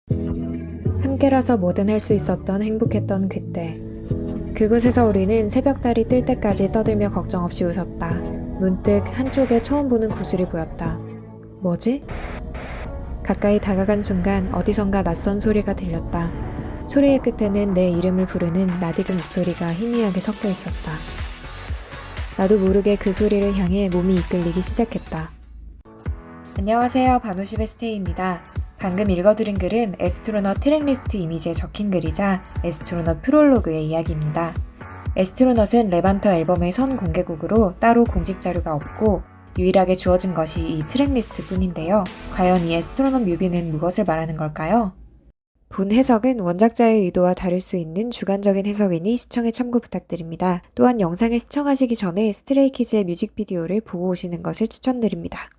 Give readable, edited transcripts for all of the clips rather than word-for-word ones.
함께라서 뭐든 할 수 있었던 행복했던 그때. 그곳에서 우리는 새벽달이 뜰 때까지 떠들며 걱정 없이 웃었다. 문득 한쪽에 처음 보는 구슬이 보였다. 뭐지? 가까이 다가간 순간 어디선가 낯선 소리가 들렸다. 소리의 끝에는 내 이름을 부르는 낯익은 목소리가 희미하게 섞여 있었다. 나도 모르게 그 소리를 향해 몸이 이끌리기 시작했다. 안녕하세요. 바노시베 스테이입니다. 방금 읽어드린 글은 에스트로넛 트랙리스트 이미지에 적힌 글이자 에스트로넛 프롤로그의 이야기입니다. 에스트로넛은 레반터 앨범의 선 공개곡으로 따로 공식 자료가 없고 유일하게 주어진 것이 이 트랙리스트 뿐인데요. 과연 이 에스트로넛 뮤비는 무엇을 말하는 걸까요? 본 해석은 원작자의 의도와 다를 수 있는 주관적인 해석이니 시청에 참고 부탁드립니다. 또한 영상을 시청하시기 전에 스트레이키즈의 뮤직비디오를 보고 오시는 것을 추천드립니다.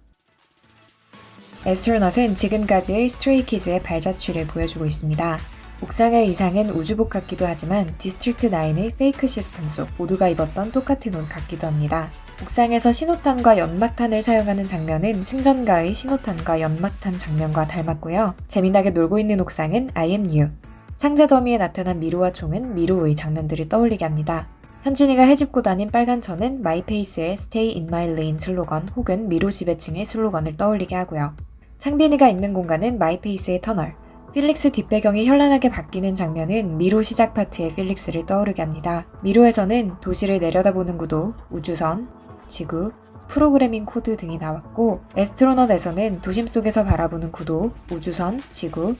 에스트로넛은 지금까지의 스트레이키즈의 발자취를 보여주고 있습니다. 옥상의 의상은 우주복 같기도 하지만 디스트릭트 9의 페이크 시스템 속 모두가 입었던 똑같은 옷 같기도 합니다. 옥상에서 신호탄과 연막탄을 사용하는 장면은 승전가의 신호탄과 연막탄 장면과 닮았고요. 재미나게 놀고 있는 옥상은 I am you. 상자 더미에 나타난 미로와 총은 미로의 장면들을 떠올리게 합니다. 현진이가 헤집고 다닌 빨간 천은 마이페이스의 Stay in my lane 슬로건 혹은 미로 지배층의 슬로건을 떠올리게 하고요. 창빈이가 있는 공간은 마이페이스의 터널, 필릭스 뒷배경이 현란하게 바뀌는 장면은 미로 시작 파트의 필릭스를 떠오르게 합니다. 미로에서는 도시를 내려다보는 구도, 우주선, 지구, 프로그래밍 코드 등이 나왔고 에스트로넛에서는 도심 속에서 바라보는 구도, 우주선, 지구,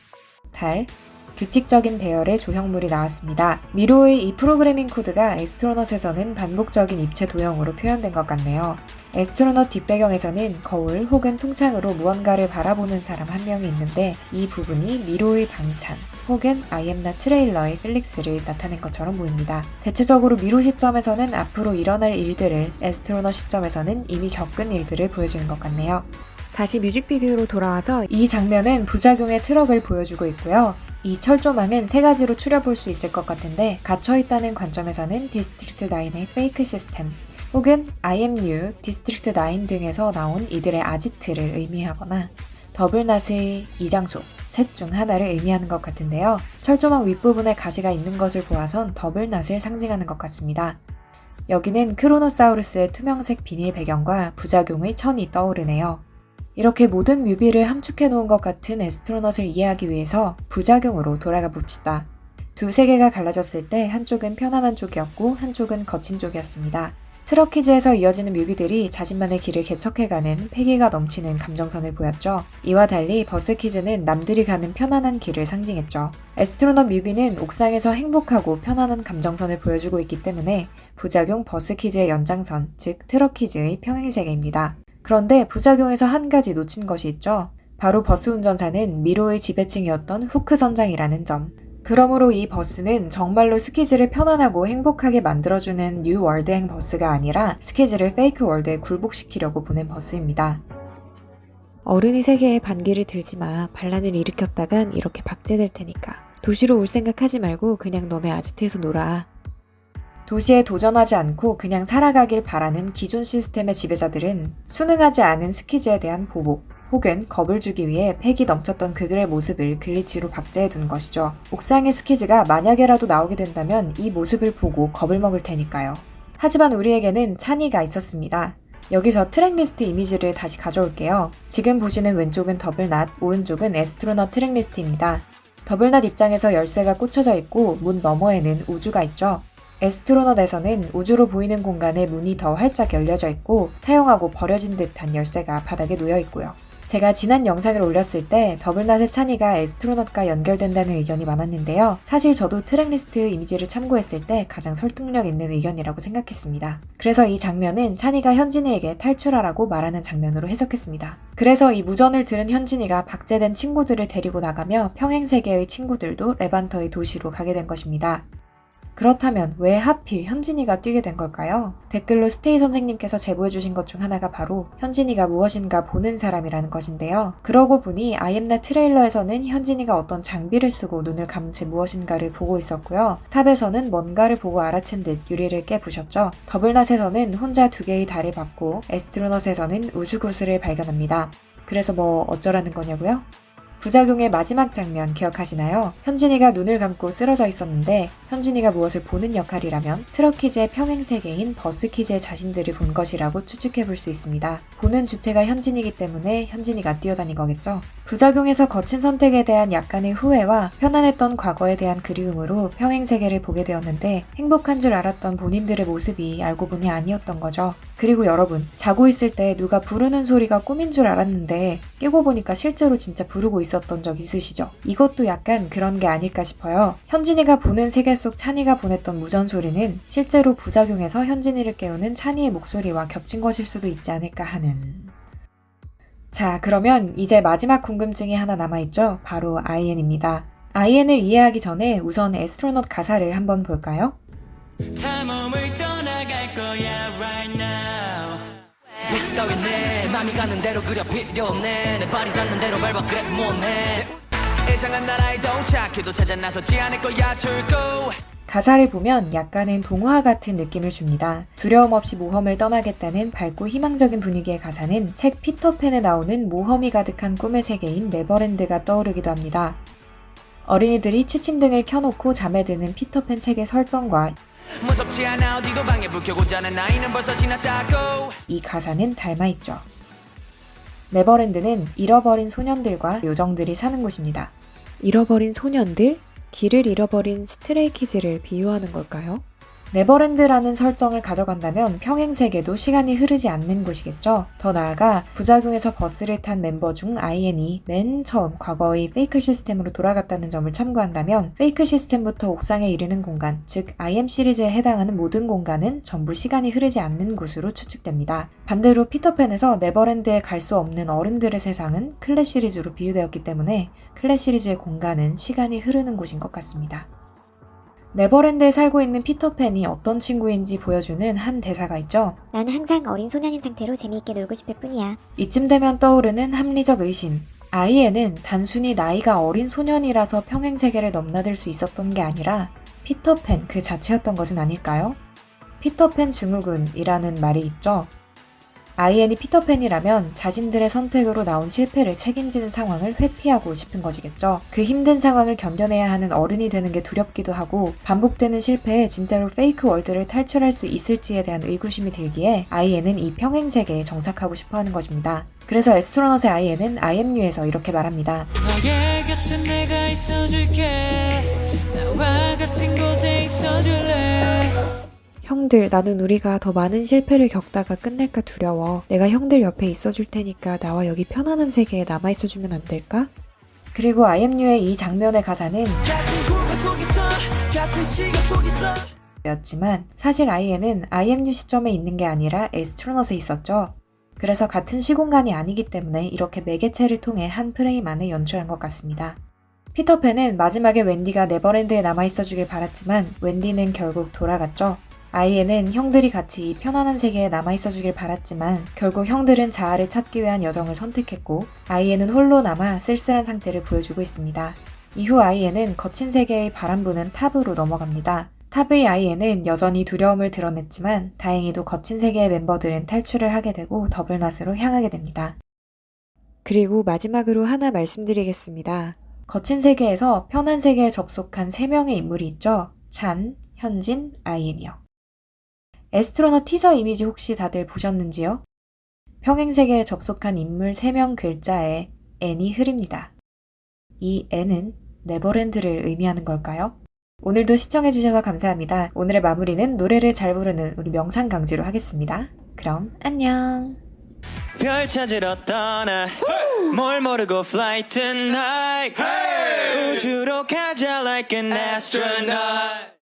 달, 규칙적인 배열의 조형물이 나왔습니다. 미로의 이 프로그래밍 코드가 에스트로넛에서는 반복적인 입체 도형으로 표현된 것 같네요. 에스트로넛 뒷배경에서는 거울 혹은 통창으로 무언가를 바라보는 사람 한 명이 있는데 이 부분이 미로의 방찬 혹은 I am not 트레일러의 필릭스를 나타낸 것처럼 보입니다. 대체적으로 미로 시점에서는 앞으로 일어날 일들을, 에스트로넛 시점에서는 이미 겪은 일들을 보여주는 것 같네요. 다시 뮤직비디오로 돌아와서 이 장면은 부작용의 트럭을 보여주고 있고요. 이 철조망은 세 가지로 추려볼 수 있을 것 같은데 갇혀있다는 관점에서는 디스트릭트 9의 페이크 시스템 혹은 I am new, 디스트릭트 9 등에서 나온 이들의 아지트를 의미하거나 더블낫의 이장소, 셋 중 하나를 의미하는 것 같은데요. 철조망 윗부분에 가시가 있는 것을 보아선 더블낫을 상징하는 것 같습니다. 여기는 크로노사우루스의 투명색 비닐 배경과 부작용의 천이 떠오르네요. 이렇게 모든 뮤비를 함축해 놓은 것 같은 에스트로넛을 이해하기 위해서 부작용으로 돌아가 봅시다. 두 세계가 갈라졌을 때 한쪽은 편안한 쪽이었고 한쪽은 거친 쪽이었습니다. 트럭키즈에서 이어지는 뮤비들이 자신만의 길을 개척해가는 패기가 넘치는 감정선을 보였죠. 이와 달리 버스키즈는 남들이 가는 편안한 길을 상징했죠. 에스트로넛 뮤비는 옥상에서 행복하고 편안한 감정선을 보여주고 있기 때문에 부작용 버스키즈의 연장선, 즉 트럭키즈의 평행세계입니다. 그런데 부작용에서 한 가지 놓친 것이 있죠. 바로 버스 운전사는 미로의 지배층이었던 후크 선장이라는 점. 그러므로 이 버스는 정말로 스키즈를 편안하고 행복하게 만들어주는 뉴 월드행 버스가 아니라 스키즈를 페이크 월드에 굴복시키려고 보낸 버스입니다. 어른이 세계에 반기를 들지 마. 반란을 일으켰다간 이렇게 박제될 테니까. 도시로 올 생각하지 말고 그냥 너네 아지트에서 놀아. 도시에 도전하지 않고 그냥 살아가길 바라는 기존 시스템의 지배자들은 순응하지 않은 스키즈에 대한 보복 혹은 겁을 주기 위해 패기 넘쳤던 그들의 모습을 글리치로 박제해 둔 것이죠. 옥상의 스키즈가 만약에라도 나오게 된다면 이 모습을 보고 겁을 먹을 테니까요. 하지만 우리에게는 찬이가 있었습니다. 여기서 트랙리스트 이미지를 다시 가져올게요. 지금 보시는 왼쪽은 더블낫, 오른쪽은 에스트로넛 트랙리스트입니다. 더블낫 입장에서 열쇠가 꽂혀져 있고 문 너머에는 우주가 있죠. 에스트로넛에서는 우주로 보이는 공간에 문이 더 활짝 열려져 있고 사용하고 버려진 듯한 열쇠가 바닥에 놓여 있고요. 제가 지난 영상을 올렸을 때 더블낫의 찬이가 에스트로넛과 연결된다는 의견이 많았는데요. 사실 저도 트랙리스트 이미지를 참고했을 때 가장 설득력 있는 의견이라고 생각했습니다. 그래서 이 장면은 찬이가 현진이에게 탈출하라고 말하는 장면으로 해석했습니다. 그래서 이 무전을 들은 현진이가 박제된 친구들을 데리고 나가며 평행세계의 친구들도 레반터의 도시로 가게 된 것입니다. 그렇다면 왜 하필 현진이가 뛰게 된 걸까요? 댓글로 스테이 선생님께서 제보해주신 것 중 하나가 바로 현진이가 무엇인가 보는 사람이라는 것인데요. 그러고 보니 I am not 트레일러에서는 현진이가 어떤 장비를 쓰고 눈을 감은 채 무엇인가를 보고 있었고요. 탑에서는 뭔가를 보고 알아챈 듯 유리를 깨부셨죠. 더블낫에서는 혼자 두 개의 달을 받고 에스트로넛에서는 우주구슬을 발견합니다. 그래서 뭐 어쩌라는 거냐고요? 부작용의 마지막 장면 기억하시나요? 현진이가 눈을 감고 쓰러져 있었는데 현진이가 무엇을 보는 역할이라면 트럭키즈의 평행세계인 버스키즈의 자신들을 본 것이라고 추측해볼 수 있습니다. 보는 주체가 현진이기 때문에 현진이가 뛰어다닌 거겠죠? 부작용에서 거친 선택에 대한 약간의 후회와 편안했던 과거에 대한 그리움으로 평행세계를 보게 되었는데 행복한 줄 알았던 본인들의 모습이 알고 보니 아니었던 거죠. 그리고 여러분, 자고 있을 때 누가 부르는 소리가 꿈인 줄 알았는데 깨고 보니까 실제로 진짜 부르고 있었던 적 있으시죠? 이것도 약간 그런 게 아닐까 싶어요. 현진이가 보는 세계 속 찬이가 보냈던 무전 소리는 실제로 부작용에서 현진이를 깨우는 찬이의 목소리와 겹친 것일 수도 있지 않을까 하는. 자, 그러면 이제 마지막 궁금증이 하나 남아있죠? 바로 IN입니다. IN을 이해하기 전에 우선 애스트로넛 가사를 한번 볼까요? 탐험을 떠나갈 거야 right now 빛 따윈 내 맘이 가는 대로 그려 필요 없네 내 발이 닿는 대로 밟아 그래 못해 이상한 나라에 도착해도 찾아 나서지 않을 거야 출구 가사를 보면 약간은 동화 같은 느낌을 줍니다. 두려움 없이 모험을 떠나겠다는 밝고 희망적인 분위기의 가사는 책 피터팬에 나오는 모험이 가득한 꿈의 세계인 네버랜드가 떠오르기도 합니다. 어린이들이 취침등을 켜놓고 잠에 드는 피터팬 책의 설정과 무섭지 않아 어디도 방에 불 켜고 자는 나이는 벌써 지났다고 이 가사는 닮아있죠. 네버랜드는 잃어버린 소년들과 요정들이 사는 곳입니다. 잃어버린 소년들? 길을 잃어버린 스트레이키즈를 비유하는 걸까요? 네버랜드라는 설정을 가져간다면 평행세계도 시간이 흐르지 않는 곳이겠죠? 더 나아가 부작용에서 버스를 탄 멤버 중 IN이 맨 처음 과거의 페이크 시스템으로 돌아갔다는 점을 참고한다면 페이크 시스템부터 옥상에 이르는 공간, 즉 IM 시리즈에 해당하는 모든 공간은 전부 시간이 흐르지 않는 곳으로 추측됩니다. 반대로 피터팬에서 네버랜드에 갈 수 없는 어른들의 세상은 클래 시리즈로 비유되었기 때문에 클래 시리즈의 공간은 시간이 흐르는 곳인 것 같습니다. 네버랜드에 살고 있는 피터팬이 어떤 친구인지 보여주는 한 대사가 있죠. 난 항상 어린 소년인 상태로 재미있게 놀고 싶을 뿐이야. 이쯤 되면 떠오르는 합리적 의심. IN은 단순히 나이가 어린 소년이라서 평행세계를 넘나들 수 있었던 게 아니라 피터팬 그 자체였던 것은 아닐까요? 피터팬 증후군이라는 말이 있죠. IN이 피터팬이라면 자신들의 선택으로 나온 실패를 책임지는 상황을 회피하고 싶은 것이겠죠. 그 힘든 상황을 견뎌내야 하는 어른이 되는 게 두렵기도 하고 반복되는 실패에 진짜로 페이크 월드를 탈출할 수 있을지에 대한 의구심이 들기에 IN은 이 평행세계에 정착하고 싶어하는 것입니다. 그래서 애스트로넛의 IN은 IMU에서 이렇게 말합니다. 너의 곁에 내가 있어줄게 나와 같은 곳에 있어줄래 형들, 나는 우리가 더 많은 실패를 겪다가 끝낼까 두려워. 내가 형들 옆에 있어줄 테니까 나와 여기 편안한 세계에 남아있어주면 안 될까? 그리고 IMU의 이 장면의 가사는 같은 공간 속에서 같은 시간 속에서 였지만 사실 IN은 IMU 시점에 있는 게 아니라 애스트로넛에 있었죠. 그래서 같은 시공간이 아니기 때문에 이렇게 매개체를 통해 한 프레임 안에 연출한 것 같습니다. 피터팬은 마지막에 웬디가 네버랜드에 남아있어주길 바랐지만 웬디는 결국 돌아갔죠. IN은 형들이 같이 이 편안한 세계에 남아있어주길 바랐지만 결국 형들은 자아를 찾기 위한 여정을 선택했고 IN은 홀로 남아 쓸쓸한 상태를 보여주고 있습니다. 이후 IN은 거친 세계의 바람 부는 탑으로 넘어갑니다. 탑의 IN은 여전히 두려움을 드러냈지만 다행히도 거친 세계의 멤버들은 탈출을 하게 되고 더블낫으로 향하게 됩니다. 그리고 마지막으로 하나 말씀드리겠습니다. 거친 세계에서 편한 세계에 접속한 3명의 인물이 있죠. 찬, 현진, IN이요. 애스트로넛 티저 이미지 혹시 다들 보셨는지요? 평행세계에 접속한 인물 3명 글자에 N이 흐립니다. 이 N은 네버랜드를 의미하는 걸까요? 오늘도 시청해주셔서 감사합니다. 오늘의 마무리는 노래를 잘 부르는 우리 명창 강지로 하겠습니다. 그럼 안녕! 별 찾으러 떠나 뭘 모르고 fly tonight 우주로 가자 like an astronaut